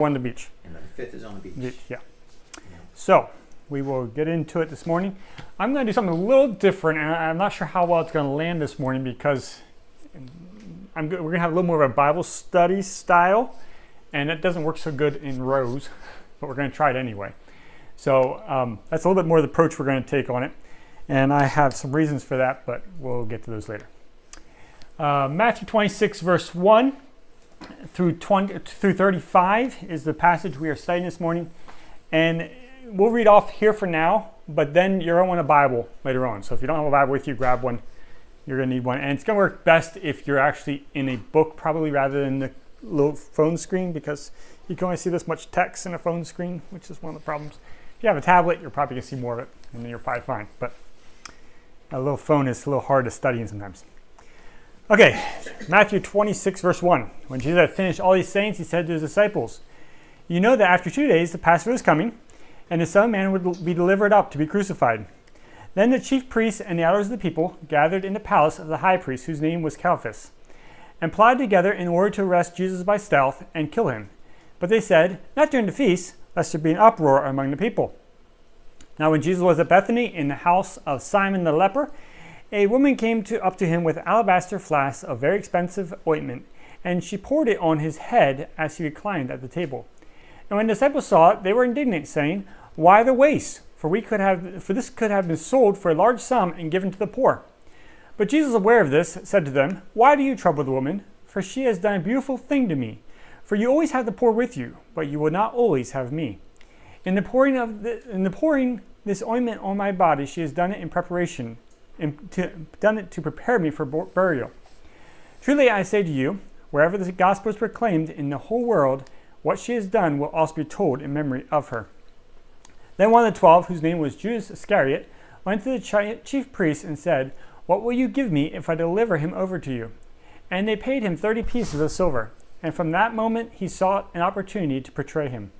On the beach. And the fifth is on the beach. Yeah. So we will get into it this morning. I'm going to do something a little different, and I'm not sure how well it's going to land this morning because we're going to have a little more of a Bible study style, and it doesn't work so good in rows, but we're going to try it anyway. So that's a little bit more of the approach we're going to take on it, and I have some reasons for that, but we'll get to those later. Matthew 26, verse 1. Through 35 is the passage we are studying this morning, and we'll read off here for now, but then you're going to want a Bible later on. So if you don't have a Bible with you, grab one. You're going to need one, and it's going to work best if you're actually in a book, probably rather than the little phone screen, because you can only see this much text in a phone screen, which is one of the problems. If you have a tablet, you're probably going to see more of it, and then you're probably fine. But a little phone is a little hard to study in sometimes. Okay, Matthew 26, verse 1. When Jesus had finished all these sayings, he said to his disciples, "You know that after 2 days the Passover is coming, and the Son of Man would be delivered up to be crucified." Then the chief priests and the elders of the people gathered in the palace of the high priest, whose name was Caiaphas, and plotted together in order to arrest Jesus by stealth and kill him. But they said, "Not during the feast, lest there be an uproar among the people." Now when Jesus was at Bethany in the house of Simon the leper, a woman came up to him with alabaster flasks of very expensive ointment, and she poured it on his head as he reclined at the table. And when the disciples saw it, they were indignant, saying, "Why the waste? For this could have been sold for a large sum and given to the poor." But Jesus, aware of this, said to them, "Why do you trouble the woman? For she has done a beautiful thing to me. For you always have the poor with you, but you will not always have me. In the pouring this ointment on my body, she has done it in preparation, to prepare me for burial. Truly I say to you, wherever the gospel is proclaimed in the whole world, what she has done will also be told in memory of her." Then one of the 12, whose name was Judas Iscariot, went to the chief priests and said, "What will you give me if I deliver him over to you?" And they paid him 30 pieces of silver. And from that moment he sought an opportunity to betray him.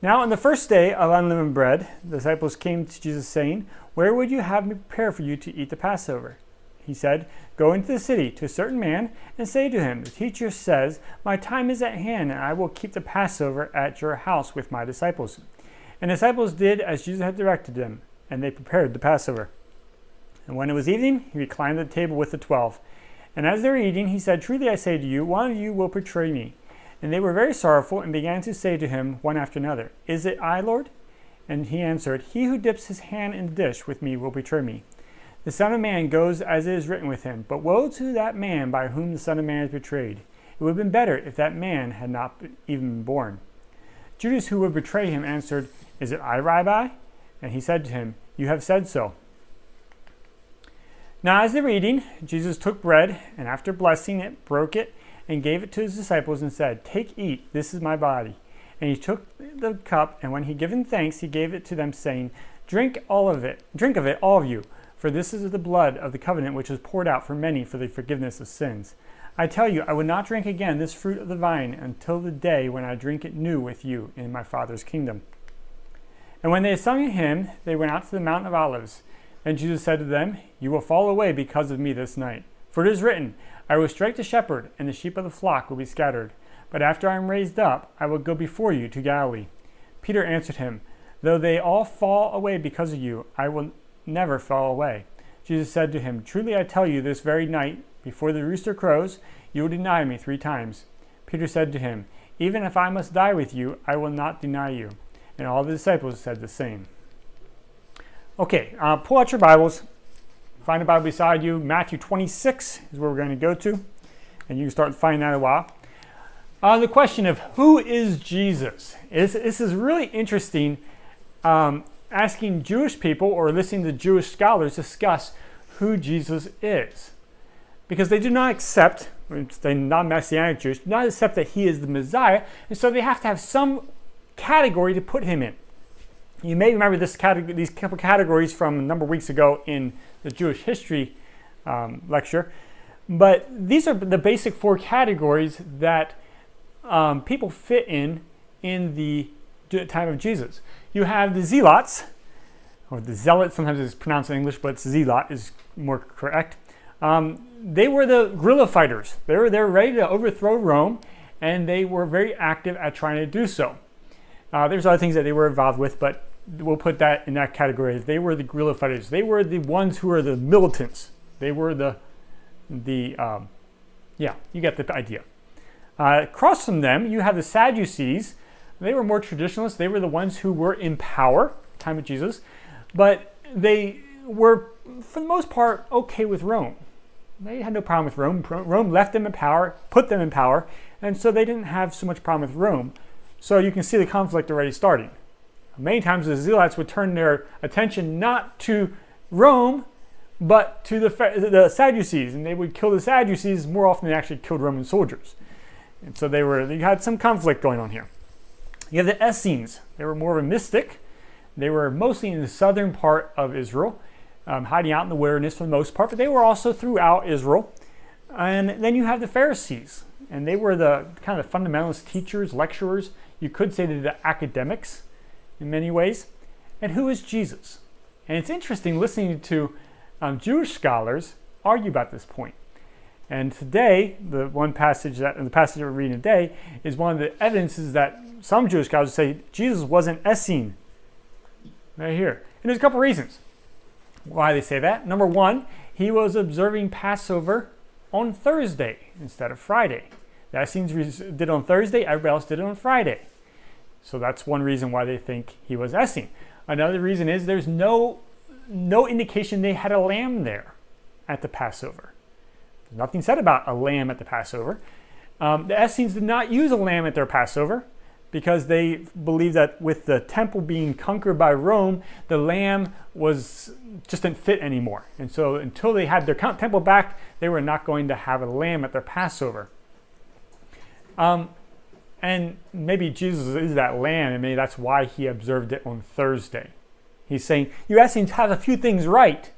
Now on the first day of unleavened bread, the disciples came to Jesus saying, "Where would you have me prepare for you to eat the Passover?" He said, "Go into the city to a certain man and say to him, 'The teacher says, my time is at hand, and I will keep the Passover at your house with my disciples.'" And the disciples did as Jesus had directed them, and they prepared the Passover. And when it was evening, he reclined at the table with the 12. And as they were eating, he said, "Truly I say to you, one of you will betray me." And they were very sorrowful and began to say to him one after another, "Is it I, Lord?" And he answered, "He who dips his hand in the dish with me will betray me. The Son of Man goes as it is written with him, but woe to that man by whom the Son of Man is betrayed. It would have been better if that man had not even been born." Judas, who would betray him, answered, "Is it I, Rabbi?" And he said to him, "You have said so." Now as they were eating, Jesus took bread, and after blessing it, broke it, and gave it to his disciples and said, "Take, eat, this is my body." And he took the cup, and when he given thanks, he gave it to them, saying, drink of it, all of you, for this is the blood of the covenant which is poured out for many for the forgiveness of sins. I tell you, I will not drink again this fruit of the vine until the day when I drink it new with you in my Father's kingdom. And when they had sung a hymn, they went out to the Mount of Olives. Then Jesus said to them, "You will fall away because of me this night. For it is written, I will strike the shepherd, and the sheep of the flock will be scattered. But after I am raised up, I will go before you to Galilee." Peter answered him, "Though they all fall away because of you, I will never fall away." Jesus said to him, "Truly I tell you, this very night, before the rooster crows, you will deny me 3 times. Peter said to him, "Even if I must die with you, I will not deny you." And all the disciples said the same. Okay, pull out your Bibles. Find a Bible beside you. Matthew 26 is where we're going to go to. And you can start finding that in a while. The question of who is Jesus? This is really interesting, asking Jewish people or listening to Jewish scholars discuss who Jesus is. Because they do not accept, they're not Messianic Jews, do not accept that he is the Messiah, and so they have to have some category to put him in. You may remember these couple categories from a number of weeks ago in the Jewish history lecture, but these are the basic 4 categories that people fit in the time of Jesus. You have the zealots, or the zealot, sometimes it's pronounced in English, but zealot is more correct. They were the guerrilla fighters. They were there ready to overthrow Rome, and they were very active at trying to do so. There's other things that they were involved with, but we'll put that in that category. They were the guerrilla fighters. They were the ones who were the militants. They were yeah, you get the idea. Across from them, you have the Sadducees. They were more traditionalists. They were the ones who were in power at the time of Jesus, but they were, for the most part, okay with Rome. They had no problem with Rome. Rome left them in power, put them in power, and so they didn't have so much problem with Rome. So you can see the conflict already starting. Many times the Zealots would turn their attention not to Rome, but to the Sadducees, and they would kill the Sadducees more often than they actually killed Roman soldiers. And so they had some conflict going on here. You have the Essenes. They were more of a mystic. They were mostly in the southern part of Israel, hiding out in the wilderness for the most part, but they were also throughout Israel. And then you have the Pharisees, and they were the kind of fundamentalist teachers, lecturers. You could say they're the academics in many ways. And who is Jesus? And it's interesting listening to Jewish scholars argue about this point. And today, the passage that we're reading today is one of the evidences that some Jewish scholars say Jesus wasn't Essene. Right here. And there's a couple reasons why they say that. Number one, he was observing Passover on Thursday instead of Friday. The Essenes did it on Thursday, everybody else did it on Friday. So that's one reason why they think he was Essene. Another reason is there's no indication they had a lamb there at the Passover. There's nothing said about a lamb at the Passover. The Essenes did not use a lamb at their Passover because they believed that with the temple being conquered by Rome, the lamb just didn't fit anymore. And so until they had their temple back, they were not going to have a lamb at their Passover. And maybe Jesus is that lamb, and maybe that's why he observed it on Thursday. He's saying, you Essenes have a few things right,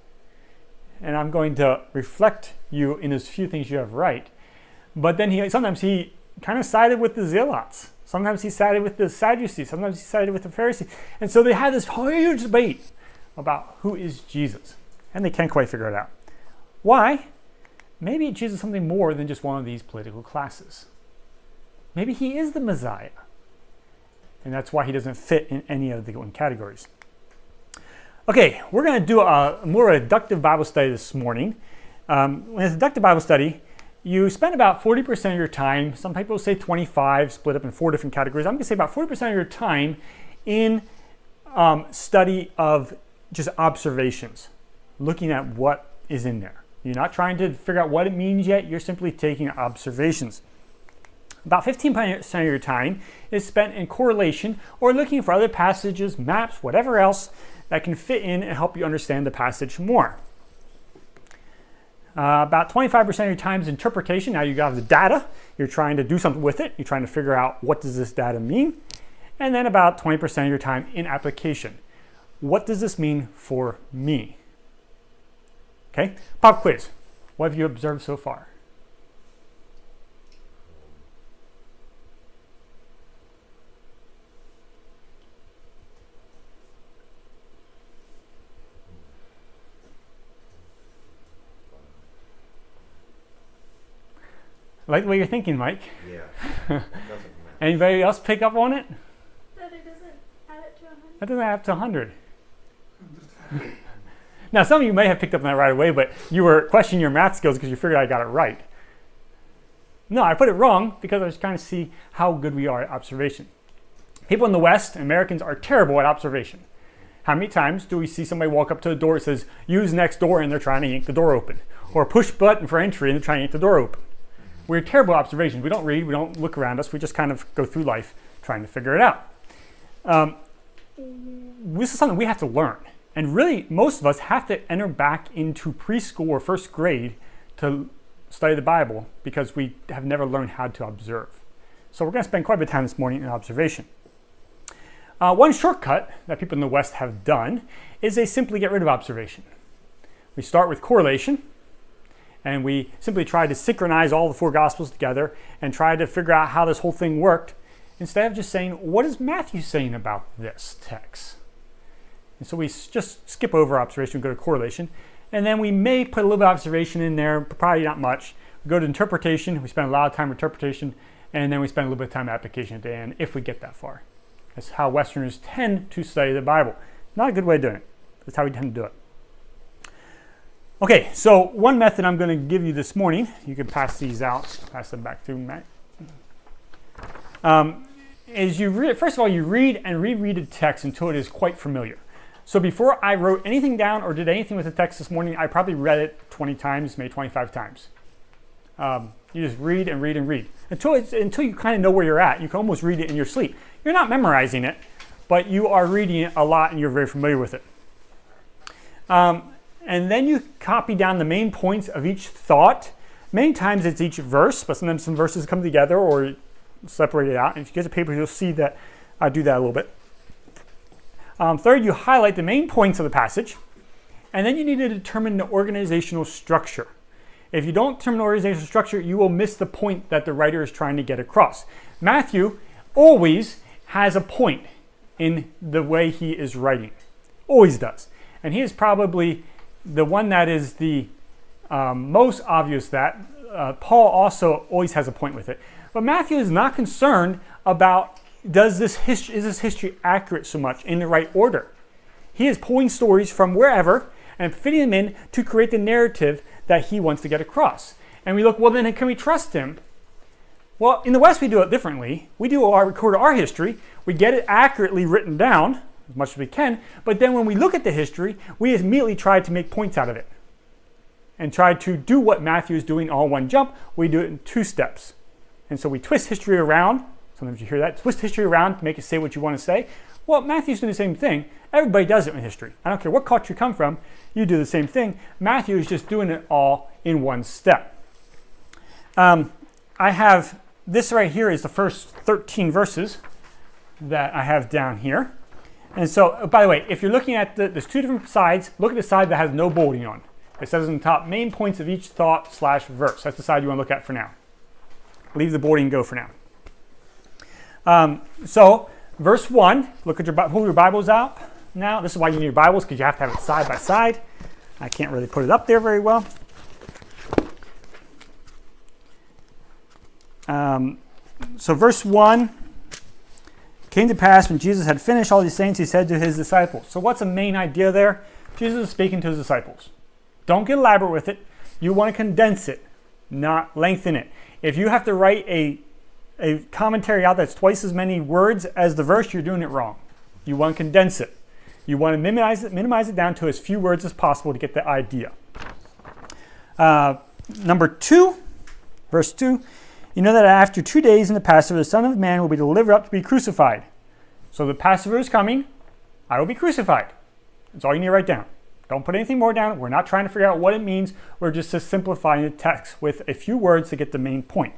and I'm going to reflect you in those few things you have right. But then sometimes he kind of sided with the Zealots. Sometimes he sided with the Sadducees. Sometimes he sided with the Pharisees. And so they had this huge debate about who is Jesus. And they can't quite figure it out. Why? Maybe Jesus is something more than just one of these political classes. Maybe he is the Messiah. And that's why he doesn't fit in any of the categories. Okay, we're going to do a more deductive Bible study this morning. When it's a deductive Bible study, you spend about 40% of your time, some people say 25, split up in 4 different categories. I'm going to say about 40% of your time in study of just observations, looking at what is in there. You're not trying to figure out what it means yet, you're simply taking observations. About 15% of your time is spent in correlation or looking for other passages, maps, whatever else that can fit in and help you understand the passage more. About 25% of your time is interpretation. Now you got the data. You're trying to do something with it. You're trying to figure out what does this data mean. And then about 20% of your time in application. What does this mean for me? Okay, pop quiz. What have you observed so far? I like the way you're thinking, Mike. Yeah. Anybody else pick up on it? That it doesn't add it to 100. That doesn't add up to 100. Now, some of you may have picked up on that right away, but you were questioning your math skills because you figured I got it right. No, I put it wrong because I was trying to see how good we are at observation. People in the West, Americans, are terrible at observation. How many times do we see somebody walk up to a door that says, use next door, and they're trying to yank the door open? Or push button for entry, and they're trying to yank the door open? We're terrible at observation. We don't read, we don't look around us, we just kind of go through life trying to figure it out. This is something we have to learn. And really, most of us have to enter back into preschool or first grade to study the Bible because we have never learned how to observe. So we're going to spend quite a bit of time this morning in observation. One shortcut that people in the West have done is they simply get rid of observation. We start with correlation, and we simply try to synchronize all the 4 Gospels together and try to figure out how this whole thing worked instead of just saying, what is Matthew saying about this text? And so we just skip over observation, go to correlation, and then we may put a little bit of observation in there, but probably not much. We go to interpretation, we spend a lot of time with interpretation, and then we spend a little bit of time application at the end if we get that far. That's how Westerners tend to study the Bible. Not a good way of doing it. That's how we tend to do it. Okay, so one method I'm going to give you this morning, you can pass these out, pass them back to Matt, is first of all, you read and reread the text until it is quite familiar. So before I wrote anything down or did anything with the text this morning, I probably read it 20 times, maybe 25 times. You just read and read and read until you kind of know where you're at. You can almost read it in your sleep. You're not memorizing it, but you are reading it a lot and you're very familiar with it. And then you copy down the main points of each thought. Many times it's each verse, but sometimes some verses come together or separate it out. And if you get the paper, you'll see that I do that a little bit. Third, you highlight the main points of the passage. And then you need to determine the organizational structure. If you don't determine the organizational structure, you will miss the point that the writer is trying to get across. Matthew always has a point in the way he is writing. Always does. And he is probably the one that is the most obvious that. Paul also always has a point with it. But Matthew is not concerned about is this history accurate so much in the right order. He is pulling stories from wherever and fitting them in to create the narrative that he wants to get across. And we look, well, then can we trust him? Well, in the West, we do it differently. We record our history. We get it accurately written down as much as we can. But then when we look at the history, we immediately try to make points out of it and try to do what Matthew is doing all in one jump. We do it in 2 steps. And so we twist history around. Sometimes you hear that. Twist history around to make it say what you want to say. Well, Matthew's doing the same thing. Everybody does it in history. I don't care what culture you come from. You do the same thing. Matthew is just doing it all in one step. I have this right here is the first 13 verses that I have down here. And so, by the way, if you're looking at there's 2 different sides. Look at the side that has no bolding on. It says on the top, main points of each thought/verse. That's the side you want to look at for now. Leave the boarding and go for now. So, verse 1, pull your Bibles out now. This is why you need your Bibles, because you have to have it side by side. I can't really put it up there very well. So verse 1, came to pass when Jesus had finished all these things, he said to his disciples. So what's the main idea there? Jesus is speaking to his disciples. Don't get elaborate with it. You want to condense it, not lengthen it. If you have to write a commentary out that's twice as many words as the verse, you're doing it wrong. You want to condense it. You want to minimize it down to as few words as possible to get the idea. Number 2, verse 2, you know that after 2 days in the Passover, the Son of Man will be delivered up to be crucified. So the Passover is coming. I will be crucified. That's all you need to write down. Don't put anything more down. We're not trying to figure out what it means. We're just simplifying the text with a few words to get the main point.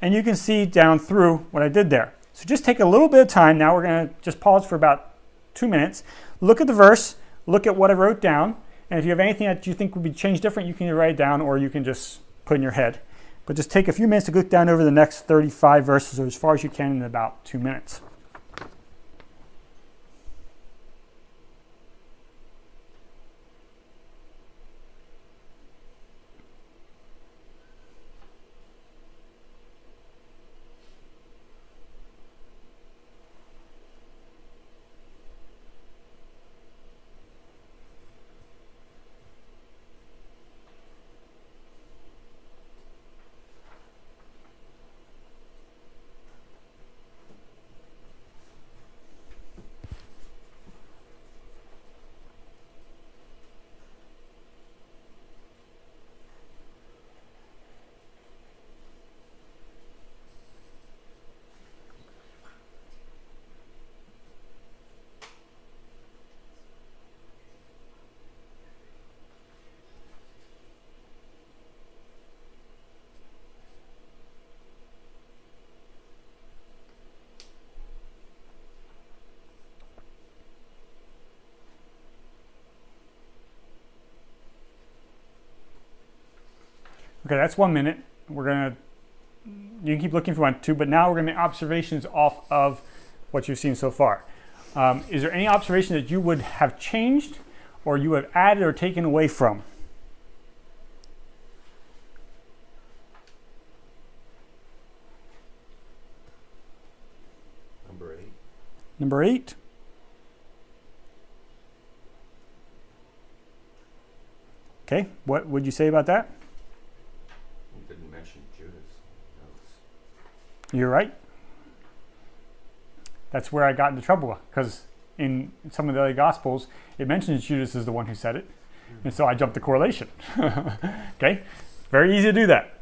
And you can see down through what I did there. So just take a little bit of time. Now we're going to just pause for about 2 minutes. Look at the verse. Look at what I wrote down. And if you have anything that you think would be changed different, you can either write it down or you can just put in your head. But just take a few minutes to look down over the next 35 verses or as far as you can in about 2 minutes. Okay, that's 1 minute. You can keep looking for 1, 2, but now we're going to make observations off of what you've seen so far. Is there any observation that you would have changed or you have added or taken away from? Number 8. Okay, what would you say about that? You didn't mention Judas. You're right. That's where I got into trouble, because in some of the other Gospels, it mentions Judas is the one who said it. And so I jumped the correlation. Okay, very easy to do that.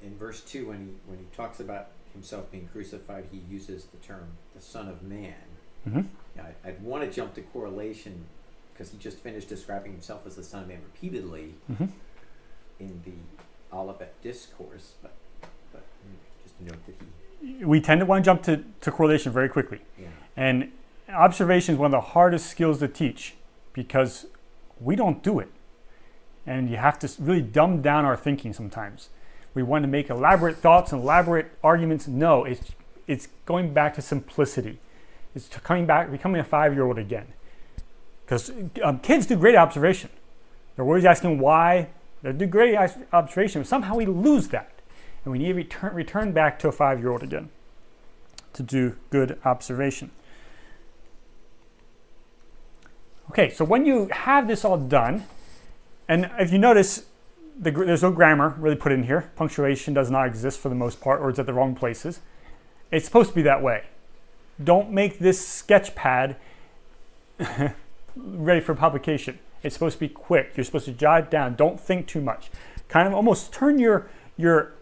In verse 2, when he talks about himself being crucified, he uses the term the Son of Man. Mm-hmm. I'd want to jump to correlation because he just finished describing himself as the Son of Man repeatedly Mm-hmm. in the Olivet Discourse, but just note that We tend to want to jump to correlation very quickly. yeah. And observation is one of the hardest skills to teach because we don't do it. And you have to really dumb down our thinking sometimes. We want to make elaborate thoughts and elaborate arguments. No, it's going back to simplicity. It's becoming a 5-year-old again. Because kids do great observation. They're always asking why. They do great observation. But somehow we lose that. And we need to return back to a 5-year-old again to do good observation. Okay, so when you have this all done, and if you notice, there's no grammar really put in here. Punctuation does not exist for the most part, or it's at the wrong places. It's supposed to be that way. Don't make this sketch pad ready for publication. It's supposed to be quick. You're supposed to jot it down. Don't think too much. Kind of almost turn your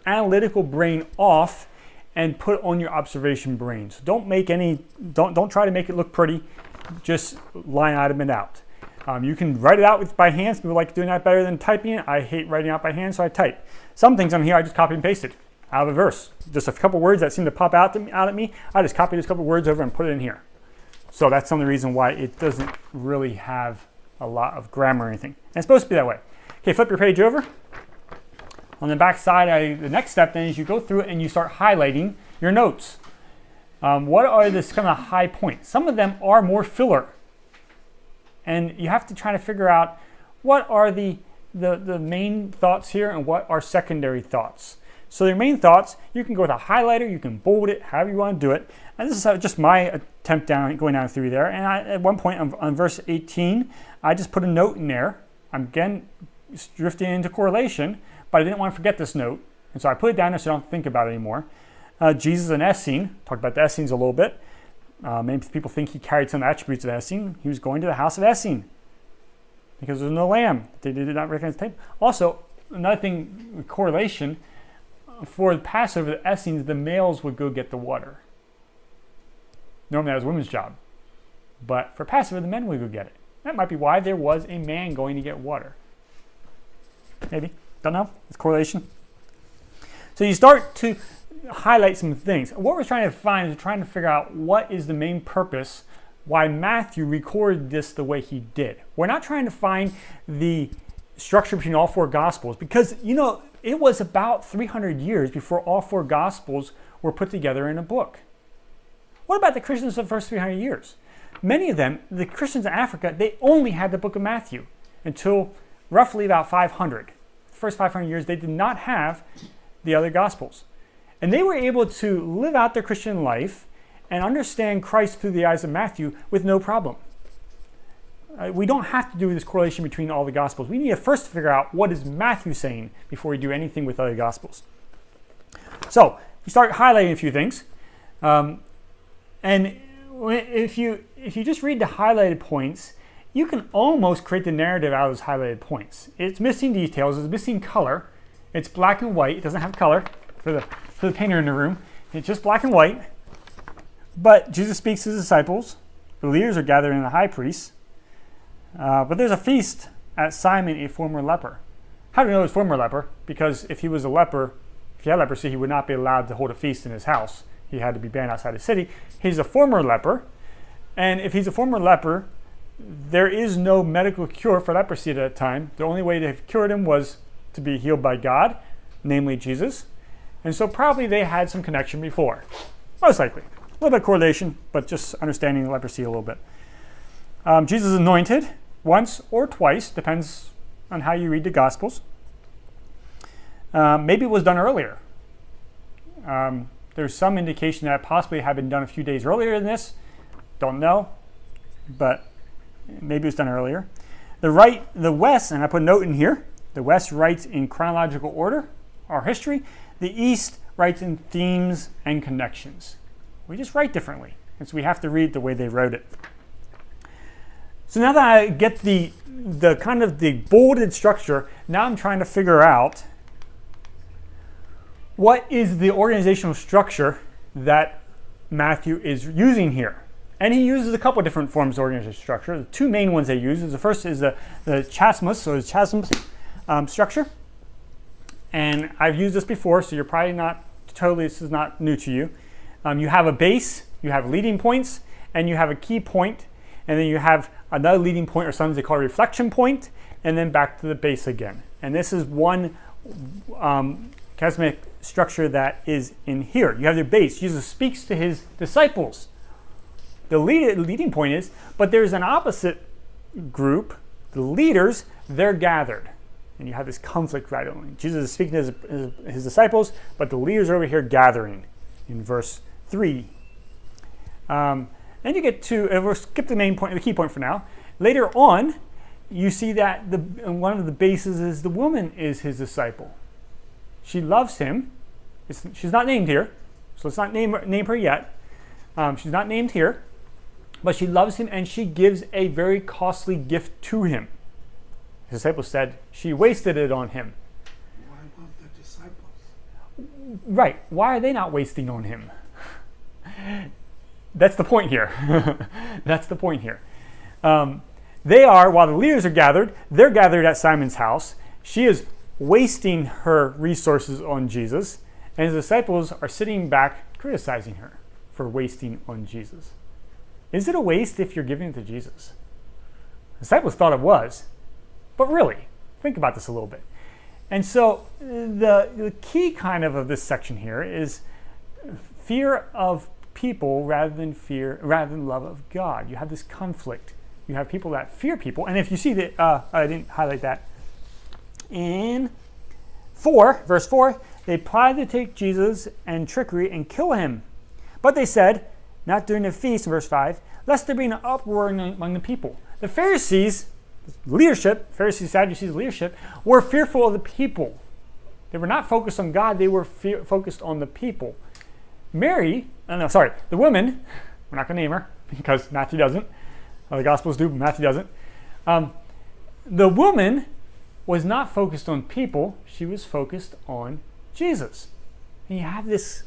analytical brain off and put on your observation brain. So don't try to make it look pretty. Just line item it out. You can write it out by hand. Some people like doing that better than typing it. I hate writing out by hand, so I type. Some things on here I just copy and pasted out of a verse. Just a couple words that seem to pop out at me. I just copy those couple words over and put it in here. So that's some of the reason why it doesn't really have a lot of grammar or anything. And it's supposed to be that way. Okay, flip your page over. On the back side, the next step then is you go through it and you start highlighting your notes. What are the kind of high points? Some of them are more filler. And you have to try to figure out what are the main thoughts here and what are secondary thoughts. So your main thoughts, you can go with a highlighter, you can bold it, however you want to do it. And this is just my attempt going down through there. And at one point on verse 18, I just put a note in there. I'm again drifting into correlation, but I didn't want to forget this note. And so I put it down there so I don't think about it anymore. Jesus and Essene, talked about the Essenes a little bit. Many people think he carried some attributes of Essene. He was going to the house of Essene because there's no lamb. They did not recognize the table. Also, another thing, correlation, for the Passover, the Essenes, the males would go get the water. Normally that was a women's job. But for Passover, the men would go get it. That might be why there was a man going to get water. Maybe. Don't know. It's correlation. So you start to highlight some things. What we're trying to find is we're trying to figure out what is the main purpose why Matthew recorded this the way he did. We're not trying to find the structure between all 4 Gospels because, it was about 300 years before all 4 Gospels were put together in a book. What about the Christians of the first 300 years? Many of them, the Christians in Africa, they only had the book of Matthew until roughly about 500. The first 500 years, they did not have the other Gospels. And they were able to live out their Christian life and understand Christ through the eyes of Matthew with no problem. We don't have to do this correlation between all the Gospels. We need to first figure out what is Matthew saying before we do anything with other Gospels. So you start highlighting a few things. And if you just read the highlighted points, you can almost create the narrative out of those highlighted points. It's missing details. It's missing color. It's black and white. It doesn't have color for the painter in the room. It's just black and white. But Jesus speaks to his disciples. The leaders are gathered in the high priest. But there's a feast at Simon, a former leper. How do we know he's a former leper? Because if he was a leper, if he had leprosy, he would not be allowed to hold a feast in his house. He had to be banned outside the city. He's a former leper. And if he's a former leper, there is no medical cure for leprosy at that time. The only way to have cured him was to be healed by God, namely Jesus. And so probably they had some connection before. Most likely. A little bit of correlation, but just understanding leprosy a little bit. Jesus is anointed once or twice, depends on how you read the Gospels. Maybe it was done earlier. There's some indication that it possibly had been done a few days earlier than this. Don't know, but maybe it was done earlier. The West, and I put a note in here, the West writes in chronological order, our history. The East writes in themes and connections. We just write differently, and so we have to read the way they wrote it. So now that I get the kind of the bolded structure, now I'm trying to figure out what is the organizational structure that Matthew is using here. And he uses a couple of different forms of organizational structure. The two main ones they use is the first is the chiasmus, or the chiasm structure. And I've used this before, so you're probably not totally, this is not new to you. You have a base, you have leading points, and you have a key point, and then you have another leading point, or sometimes they call it a reflection point, and then back to the base again. And this is one chiasmatic structure that is in here. You have your base. Jesus speaks to his disciples. The leading point is, but there's an opposite group, the leaders, they're gathered. And you have this conflict right on. Jesus is speaking to his disciples, but the leaders are over here gathering in verse 3. Then you get to, we'll skip the main point, the key point for now. Later on, you see that one of the bases is the woman is his disciple. She loves him. She's not named here, so let's not name her yet. She's not named here, but she loves him, and she gives a very costly gift to him. His disciples said she wasted it on him. Why not the disciples? Right. Why are they not wasting on him? That's the point here. That's the point here. They are, while the leaders are gathered, they're gathered at Simon's house. She is wasting her resources on Jesus, and his disciples are sitting back criticizing her for wasting on Jesus. Is it a waste if you're giving it to Jesus? The disciples thought it was, but really, think about this a little bit. And so the key kind of this section here is fear of people rather than love of God. You have this conflict. You have people that fear people, and if you see that, I didn't highlight that. In verse 4, they plotted to take Jesus and trickery and kill him. But they said, not during the feast, verse 5, lest there be an uproar among the people. The Pharisees, Sadducees leadership, were fearful of the people. They were not focused on God, they were focused on the people. The woman, we're not going to name her because Matthew doesn't. The Gospels do, but Matthew doesn't. The woman was not focused on people, she was focused on Jesus. And you have this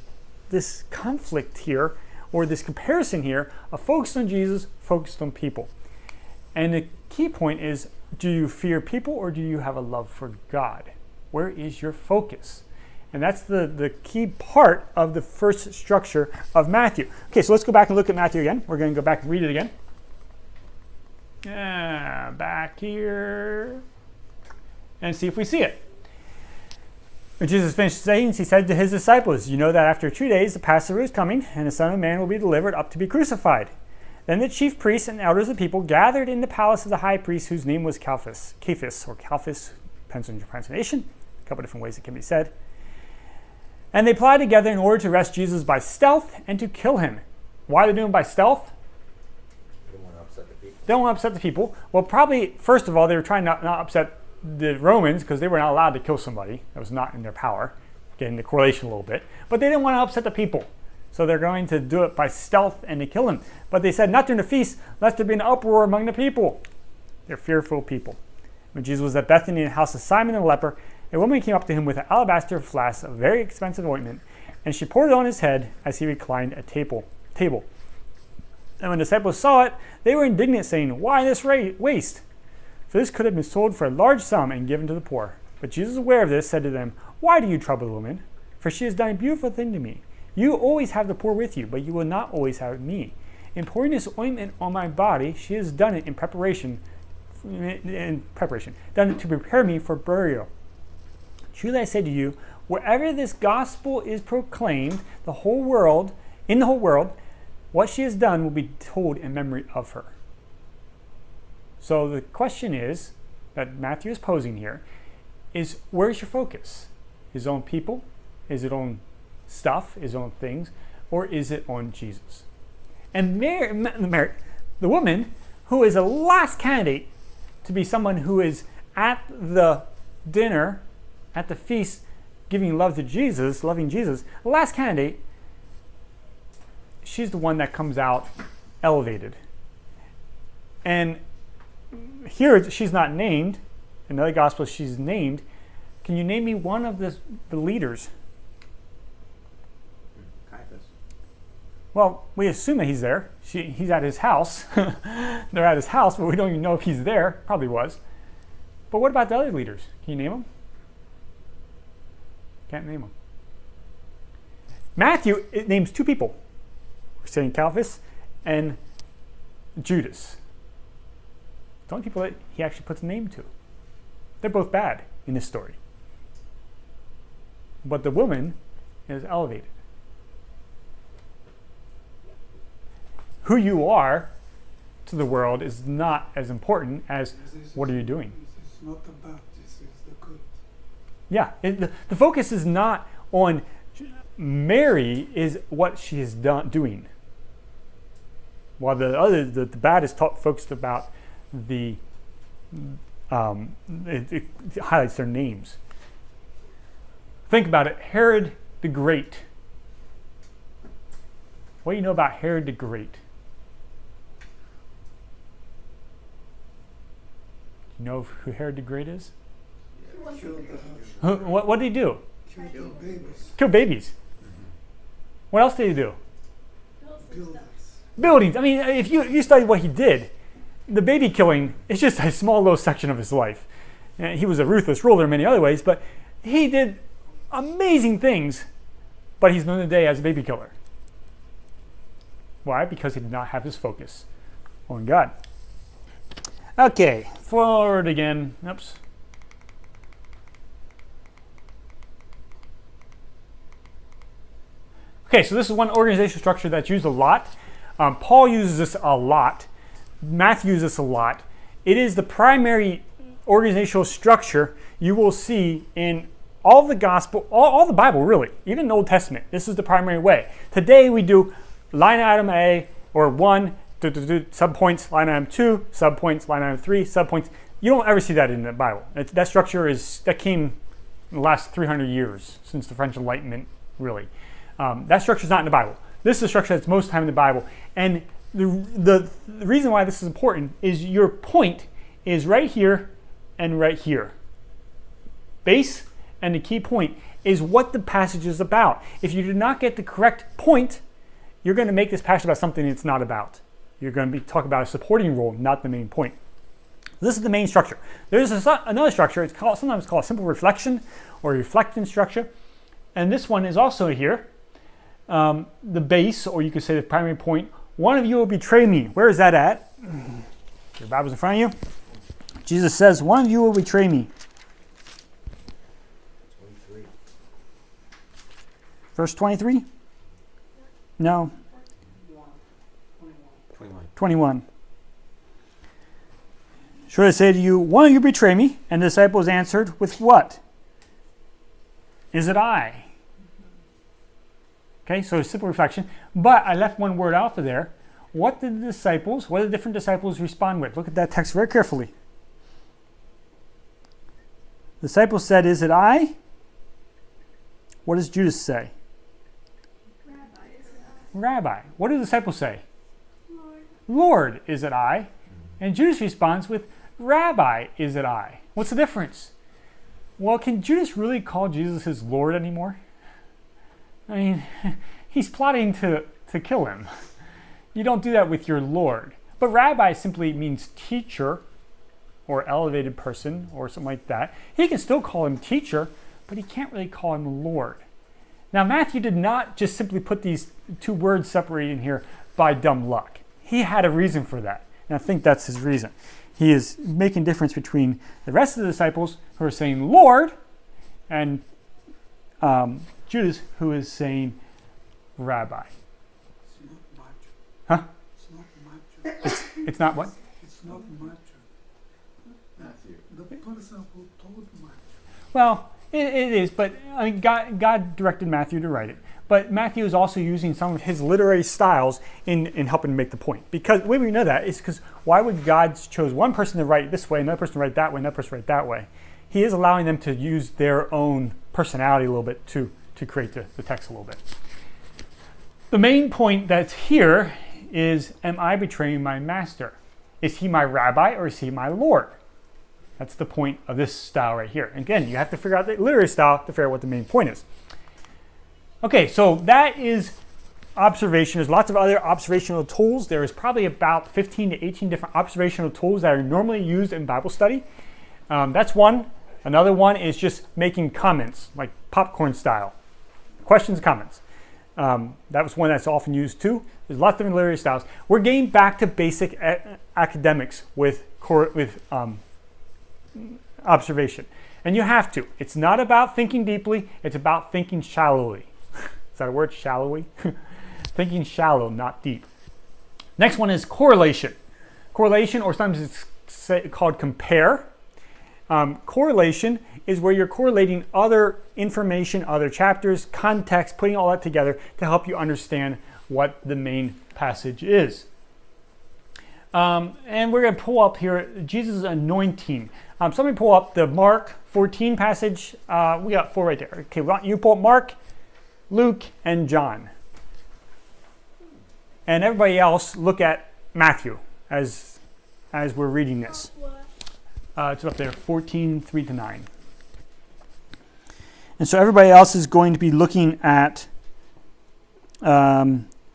conflict here, or this comparison here, of focused on Jesus, focused on people. And the key point is, do you fear people or do you have a love for God? Where is your focus? And that's the key part of the first structure of Matthew. Okay, so let's go back and look at Matthew again. We're going to go back and read it again. Back here. And see if we see it. When Jesus finished saying, he said to his disciples, you know that after 2 days the Passover is coming, and the Son of Man will be delivered up to be crucified. Then the chief priests and elders of the people gathered in the palace of the high priest, whose name was Caiaphas, depends on your pronunciation, a couple different ways it can be said. And they plotted together in order to arrest Jesus by stealth and to kill him. Why are they doing it by stealth? They don't want to upset the people. They don't want to upset the people. Well, probably, first of all, they were trying not upset the Romans, because they were not allowed to kill somebody that was not in their power, getting the correlation a little bit, but they didn't want to upset the people, so they're going to do it by stealth and to kill him. But they said, not during the feast, lest there be an uproar among the people. They're fearful people. When Jesus was at Bethany in the house of Simon the leper, a woman came up to him with an alabaster flask of very expensive ointment, and she poured it on his head as he reclined at table. And when the disciples saw it, they were indignant, saying, why this waste? For this could have been sold for a large sum and given to the poor. But Jesus, aware of this, said to them, why do you trouble the woman? For she has done a beautiful thing to me. You always have the poor with you, but you will not always have me. In pouring this ointment on my body, she has done it in preparation, done it to prepare me for burial. Truly I say to you, wherever this gospel is proclaimed, in the whole world, what she has done will be told in memory of her. So the question is that Matthew is posing here is, where's your focus? His own people? Is it on stuff? Is it on things? Or is it on Jesus? And Mary, the woman who is the last candidate to be someone who is at the dinner, at the feast, giving love to Jesus, loving Jesus, the last candidate, she's the one that comes out elevated. And here she's not named. In the other Gospels she's named. Can you name me one of the leaders? Caiaphas. Well, we assume that he's there. He's at his house. They're at his house, but we don't even know if he's there. Probably was. But what about the other leaders? Can you name them? Can't name them. Matthew, it names two people. We're saying Caiaphas and Judas. The only people that he actually puts a name to. They're both bad in this story. But the woman is elevated. Who you are to the world is not as important as what are you doing. It's not about this is the good. Yeah, the focus is not on Mary, is what she is doing. While the bad is focused about it highlights their names. Think about it. Herod the Great. What do you know about Herod the Great? Do you know who Herod the Great is? Killed the What did he do? killed the babies, Kill babies. What else did he do? buildings. Buildings. I mean, if you study what he did, the baby killing is just a small little section of his life. And he was a ruthless ruler in many other ways, but he did amazing things, but he's known today as a baby killer. Why? Because he did not have his focus on God. Okay, forward again. Oops. Okay, so this is one organizational structure that's used a lot. Paul uses this a lot. Matthew uses this a lot. It is the primary organizational structure you will see in all the gospel, all the Bible really, even the Old Testament. This is the primary way. Today we do line item A or 1, subpoints, line item 2, subpoints, line item 3, subpoints. You don't ever see that in the Bible. That structure came in the last 300 years since the French Enlightenment, really. That structure is not in the Bible. This is the structure that's most of the time in the Bible. And the reason why this is important is your point is right here and right here. Base and the key point is what the passage is about. If you do not get the correct point, you're going to make this passage about something it's not about. You're going to be talking about a supporting role, not the main point. This is the main structure. There's another structure. It's sometimes called simple reflection or reflection structure. And this one is also here. The base, or you could say the primary point. One of you will betray me. Where is that at? Your Bible's in front of you. Jesus says, one of you will betray me. 23. Verse 23? No, 21. 21. Should I say to you, one of you betray me? And the disciples answered, with what? Is it I? Okay, so simple reflection. But I left one word out of there. What did the different disciples respond with? Look at that text very carefully. The disciples said, is it I? What does Judas say? Rabbi, is it Rabbi. What do the disciples say? Lord? Lord, is it I? And Judas responds with, Rabbi, is it I? What's the difference? Well, can Judas really call Jesus his Lord anymore? I mean, he's plotting to kill him. You don't do that with your Lord. But Rabbi simply means teacher or elevated person or something like that. He can still call him teacher, but he can't really call him Lord. Now, Matthew did not just simply put these two words separated in here by dumb luck. He had a reason for that. And I think that's his reason. He is making difference between the rest of the disciples who are saying Lord and Judas who is saying Rabbi. It's not macho. Huh? It's not macho. It's not what? It's not macho. Matthew. The person who told Matthew. Well, it is, but I mean, God directed Matthew to write it. But Matthew is also using some of his literary styles in helping make the point. Because the way we know that is because why would God chose one person to write this way, another person to write that way, another person to write that way? He is allowing them to use their own personality a little bit to create the text a little bit. The main point that's here is, am I betraying my master? Is he my rabbi or is he my Lord? That's the point of this style right here. Again, you have to figure out the literary style to figure out what the main point is. Okay, so that is observation. There's lots of other observational tools. There is probably about 15 to 18 different observational tools that are normally used in Bible study. That's one. Another one is just making comments, like popcorn style. Questions, comments. That was one that's often used too. There's lots of different literary styles. We're getting back to basic academics with observation. And you have to. It's not about thinking deeply. It's about thinking shallowly. Is that a word, shallowly? Thinking shallow, not deep. Next one is correlation. Correlation, or sometimes it's called compare. Correlation is where you're correlating other information, other chapters, context, putting all that together to help you understand what the main passage is. And we're going to pull up here Jesus' anointing. Somebody pull up the Mark 14 passage. We got 4 right there. Okay, you pull up Mark, Luke, and John. And everybody else look at Matthew as we're reading this. It's up there, 14, 3-9. And so everybody else is going to be looking at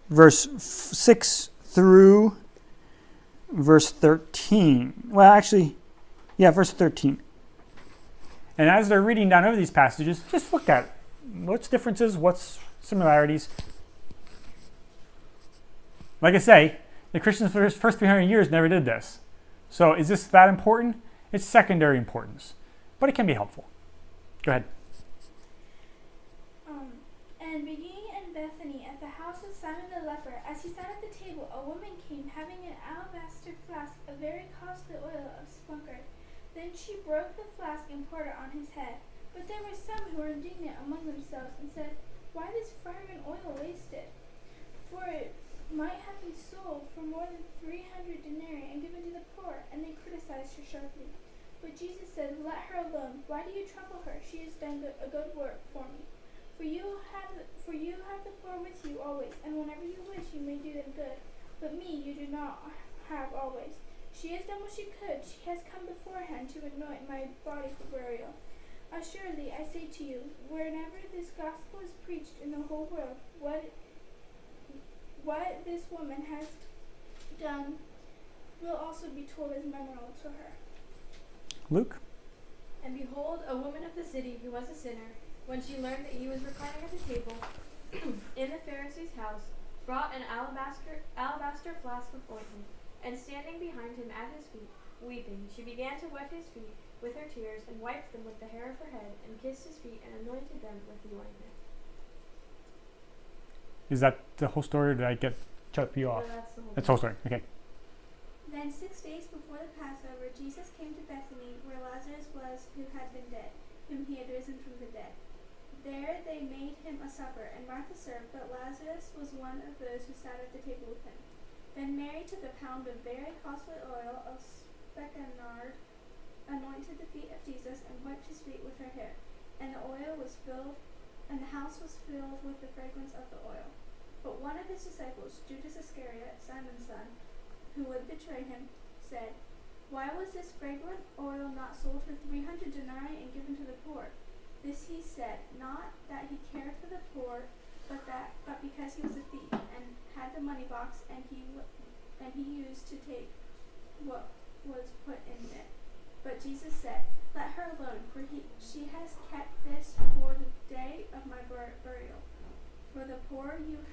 verse 6 through verse 13. Well, actually, yeah, verse 13. And as they're reading down over these passages, just look at it. What's differences? What's similarities? Like I say, the Christians for the first 300 years never did this. So is this that important? It's secondary importance, but it can be helpful. Go ahead. And beginning in Bethany at the house of Simon the leper, as he sat at the table, a woman came having an alabaster flask of very costly oil of spikenard. Then she broke the flask and poured it on his head. But there were some who were indignant among themselves and said, "Why this fragrant oil wasted? For it might have been sold for more than 300 denarii and given to the poor." And they criticized her sharply. But Jesus said, "Let her alone. Why do you trouble her? She has done a good work for me. For you have the poor with you always, and whenever you wish you may do them good. But me you do not have always. She has done what she could. She has come beforehand to anoint my body for burial. Assuredly, I say to you, wherever this gospel is preached in the whole world, what this woman has done will also be told as memorial to her." Luke? And behold, a woman of the city who was a sinner, when she learned that he was reclining at the table in the Pharisee's house, brought an alabaster flask of ointment, and standing behind him at his feet, weeping, she began to wet his feet with her tears, and wiped them with the hair of her head, and kissed his feet, and anointed them with the ointment. Is that the whole story, or did I chop you off? No, that's the whole That's the whole story. Okay. Then 6 days before the Passover, Jesus came to Bethany, where Lazarus was, who had been dead, whom he had risen from the dead. There they made him a supper, and Martha served, but Lazarus was one of those who sat at the table with him. Then Mary took a pound of very costly oil of spikenard, anointed the feet of Jesus, and wiped his feet with her hair. And the house was filled with the fragrance of the oil. But one of his disciples, Judas Iscariot, Simon's son, who would betray him, said, "Why was this fragrant oil not sold for 300 denarii and given to the poor?" This he said, not that he cared for the poor, but because he was a thief, and had the money box, and he used to take what was put in it. But Jesus said, "Let her alone, for she has kept this for the day of my burial. For the poor you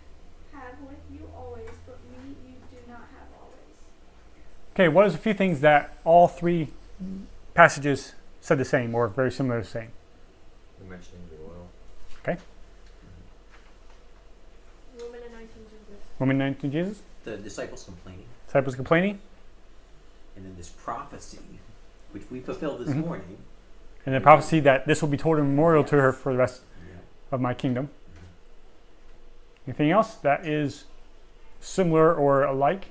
have with you always, but me you do not have always." Okay, what is a few things that all 3 passages said the same, or very similar to the same? You're mentioning the oil. Okay. Woman anointing Jesus. Woman anointing Jesus? The disciples complaining, Disciples complaining? and then this prophecy which we fulfilled this Mhm. morning. And the prophecy that this will be told in memorial to her for the rest Yeah. of my kingdom. Anything else that is similar or alike?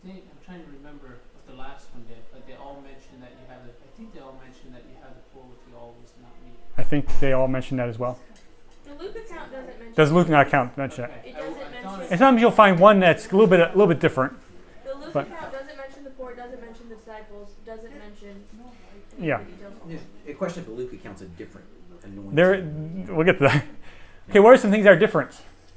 I'm trying to remember what the last one did, but they all mentioned that you have the. I think they all mentioned that you have the poor with you always, not me. I think they all mentioned that as well. The Luke account doesn't mention. Does Luke not count? Mention that. It doesn't mention. And sometimes you'll find one that's a little bit different. The Luke but- account doesn't mention the poor, doesn't mention the disciples, doesn't mention. any Yeah. of the details. Yeah, a question if the Luke account's a different anointing. We'll get to that. Okay, what are some things that are different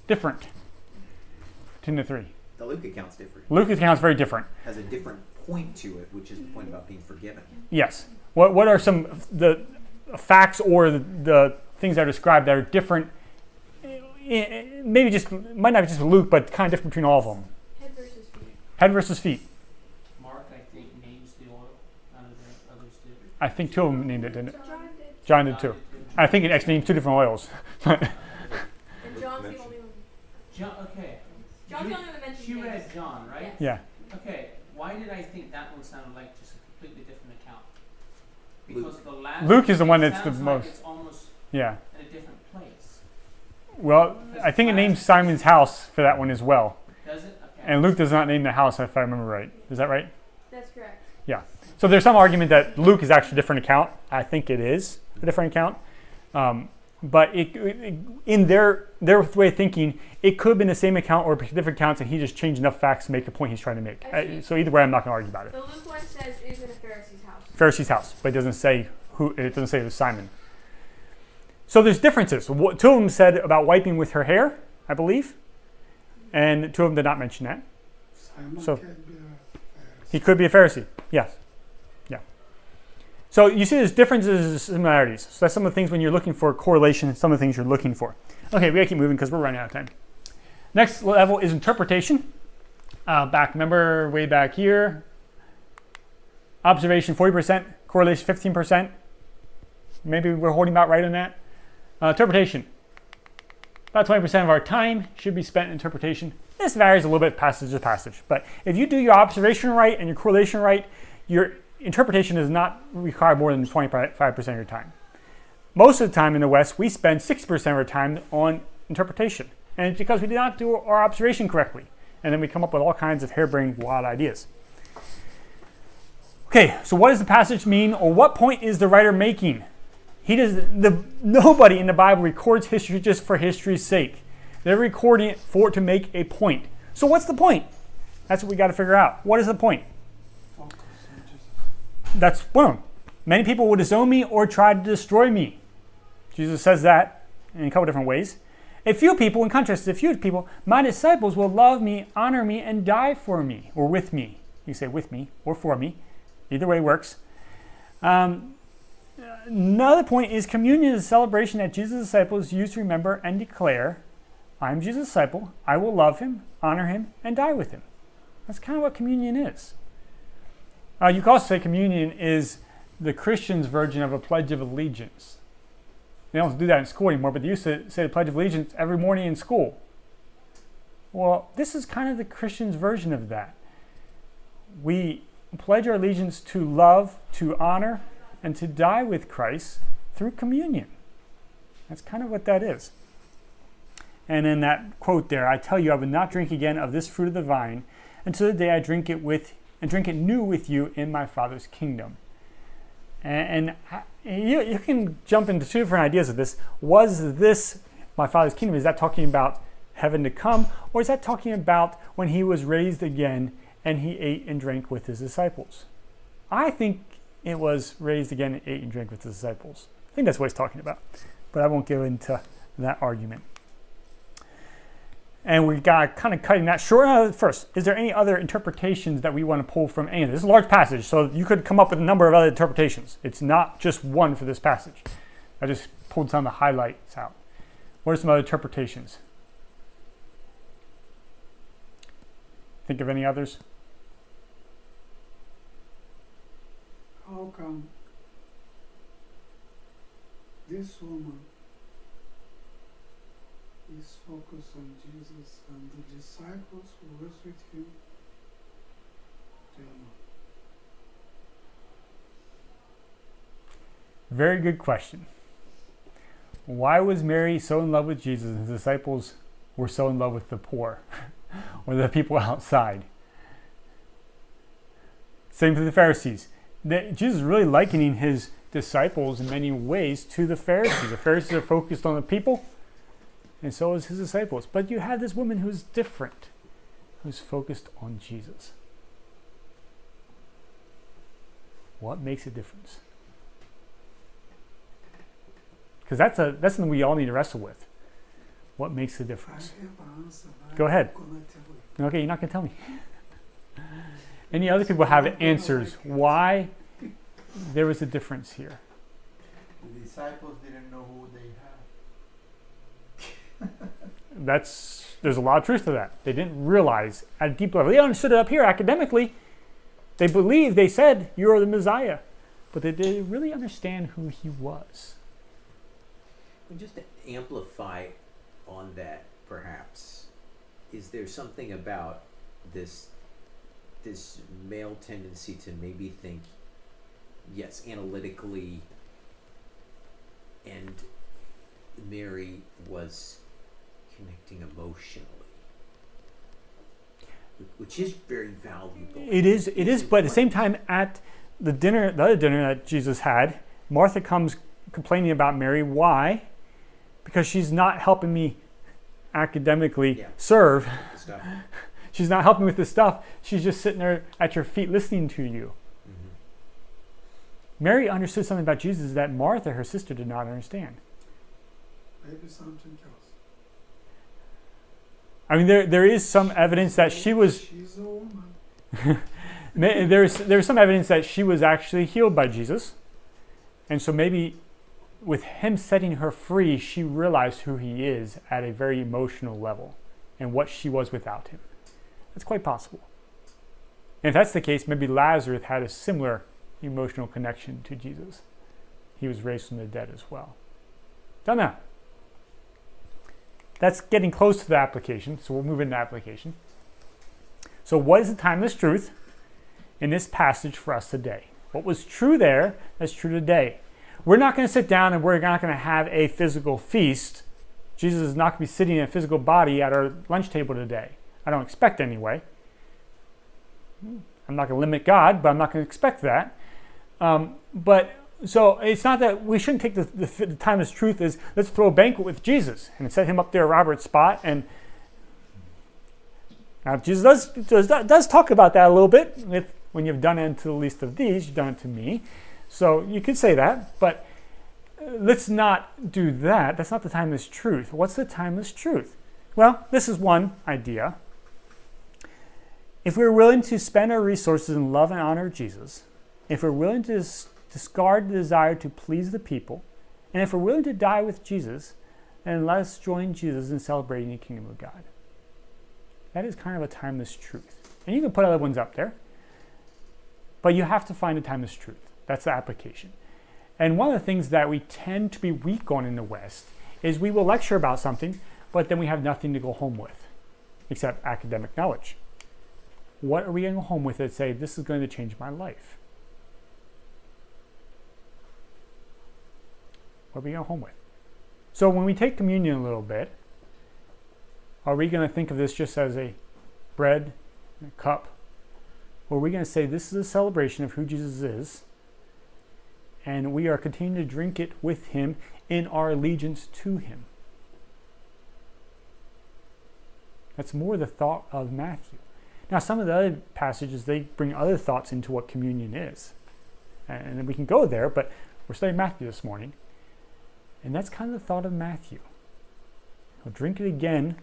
between the three? The Luke account's different. Luke account is very different. Has a different point to it, which is the point about being forgiven. Yes. What are some of the facts or the things that are described that are different? Maybe just might not be just Luke, but kind of different between all of them. Head versus feet. Head versus feet. Mark, I think, names the oil. None of the others do. I think two of them named it, didn't it? John did. John did too. I think it actually names two different oils. And John's the only one. John, okay. John's the only one that mentions She names. read John, right? Yeah. Okay. Why did I think that one sounded like just a completely different account? Luke. Because the last Luke is the one it that's the sounds most- Like it's almost Yeah. in a different place. Well, I think it names Simon's house for that one as well. Does it? Okay. And Luke does not name the house, if I remember right. Is that right? That's correct. So there's some argument that Luke is actually a different account. I think it is a different account. But in their way of thinking, it could have been the same account or different accounts, and he just changed enough facts to make the point he's trying to make. So either way, I'm not going to argue about it. The Luke one says is in a Pharisee's house. Pharisee's house, but it doesn't say who. It doesn't say it was Simon. So there's differences. Two of them said about wiping with her hair, I believe, and two of them did not mention that. Simon So- can be a He could be a Pharisee. Yes. Yeah. So you see there's differences and similarities. So that's some of the things when you're looking for correlation, some of the things you're looking for. Okay, we gotta keep moving because we're running out of time. Next level is interpretation. Remember way back here. Observation 40%, correlation 15%. Maybe we're holding about right on that. Interpretation. About 20% of our time should be spent in interpretation. This varies a little bit passage to passage, but if you do your observation right and your correlation right, your interpretation does not require more than 25% of your time. Most of the time in the West, we spend 60% of our time on interpretation, and it's because we did not do our observation correctly, and then we come up with all kinds of harebrained, wild ideas. Okay, so what does the passage mean, or what point is the writer making? Nobody in the Bible records history just for history's sake. They're recording it to make a point. So what's the point? That's what we got to figure out. What is the point? focus on Jesus. That's one of them. Many people will disown me or try to destroy me. Jesus says that in a couple different ways. A few people, in contrast to a few people, my disciples will love me, honor me, and die for me, or with me. You say with me or for me. Either way works. Another point is communion is a celebration that Jesus' disciples use to remember and declare, I'm Jesus' disciple, I will love him, honor him, and die with him. That's kind of what communion is. You could also say communion is the Christian's version of a Pledge of Allegiance. They don't do that in school anymore, but they used to say the Pledge of Allegiance every morning in school. Well, this is kind of the Christian's version of that. We pledge our allegiance to love, to honor, and to die with Christ through communion. That's kind of what that is. And in that quote there, I tell you, I will not drink again of this fruit of the vine until the day I drink it new with you in my Father's kingdom. And you can jump into two different ideas of this. Was this my Father's kingdom? Is that talking about heaven to come? Or is that talking about when he was raised again and he ate and drank with his disciples? I think it was raised again and ate and drank with his disciples. I think that's what he's talking about. But I won't go into that argument. And we got kind of cutting that short. First, is there any other interpretations that we want to pull from any of this? This is a large passage, so you could come up with a number of other interpretations. It's not just one for this passage. I just pulled some of the highlights out. What are some other interpretations? Think of any others? How come this woman is focused on Jesus and the disciples who was with him, they are not? Very good question. Why was Mary so in love with Jesus and his disciples were so in love with the poor or the people outside? Same for the Pharisees. Jesus is really likening his disciples in many ways to the Pharisees. The Pharisees are focused on the people, and so is his disciples. But you have this woman who's different, who's focused on Jesus. What makes a difference? Because that's something we all need to wrestle with. What makes the I difference? have an answer. Go ahead. I'm gonna tell you. Okay, you're not going to tell me. Any other people have answers why there was a difference here? The disciples didn't know who they had. There's a lot of truth to that. They didn't realize at a deep level. They understood it up here academically. They believed, they said, you are the Messiah. But they didn't really understand who he was. And just to amplify on that, perhaps, is there something about this male tendency to maybe think, yes, analytically, and Mary was connecting emotionally, which is very valuable. It is, but at the same time, at the other dinner that Jesus had, Martha comes complaining about Mary. Why? Because she's not helping me academically serve. Stuff. She's not helping with this stuff. She's just sitting there at your feet listening to you. Mm-hmm. Mary understood something about Jesus that Martha, her sister, did not understand. Maybe something else. I mean, there is some evidence that she was. She's a woman. There's some evidence that she was actually healed by Jesus, and so maybe with him setting her free, she realized who he is at a very emotional level, and what she was without him. That's quite possible. And if that's the case, maybe Lazarus had a similar emotional connection to Jesus. He was raised from the dead as well. Don't know. That's getting close to the application, so we'll move into application. So what is the timeless truth in this passage for us today? What was true there, that's true today. We're not going to sit down and we're not going to have a physical feast. Jesus is not going to be sitting in a physical body at our lunch table today. I don't expect anyway. I'm not going to limit God, but I'm not going to expect that. So it's not that we shouldn't take the timeless truth as let's throw a banquet with Jesus and set him up there at Robert's spot. And now Jesus does talk about that a little bit. When you've done it unto the least of these, you've done it to me. So you could say that, but let's not do that. That's not the timeless truth. What's the timeless truth? Well, this is one idea. If we're willing to spend our resources in love and honor Jesus, if we're willing to discard the desire to please the people, and if we're willing to die with Jesus, then let us join Jesus in celebrating the kingdom of God. That is kind of a timeless truth. And you can put other ones up there, but you have to find a timeless truth. That's the application. And one of the things that we tend to be weak on in the West is we will lecture about something, but then we have nothing to go home with except academic knowledge. What are we going to go home with that say, this is going to change my life? What are we going home with? So when we take communion a little bit, are we going to think of this just as a bread, a cup? Or are we going to say this is a celebration of who Jesus is, and we are continuing to drink it with him in our allegiance to him? That's more the thought of Matthew. Now, some of the other passages, they bring other thoughts into what communion is. And then we can go there, but we're studying Matthew this morning. And that's kind of the thought of Matthew. I'll drink it again.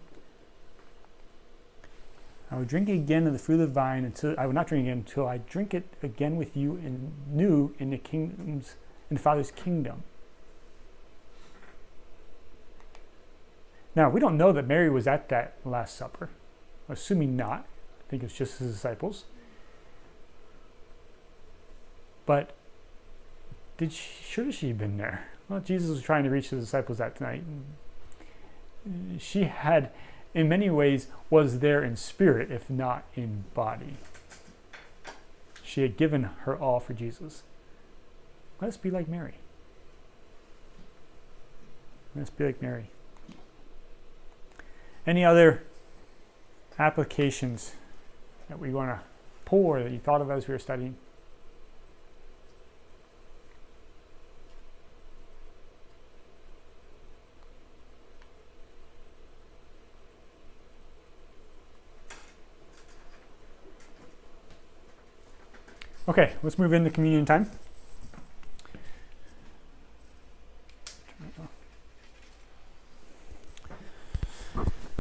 I will drink it again of the fruit of the vine until I will not drink it again until I drink it again with you new in the Father's kingdom. Now, we don't know that Mary was at that Last Supper. Assuming not. I think it's just his disciples. But should she have been there? Well, Jesus was trying to reach his disciples that night. She had, in many ways, was there in spirit, if not in body. She had given her all for Jesus. Let us be like Mary. Let's be like Mary. Any other applications that we want to pull or that you thought of as we were studying? Okay, let's move into communion time.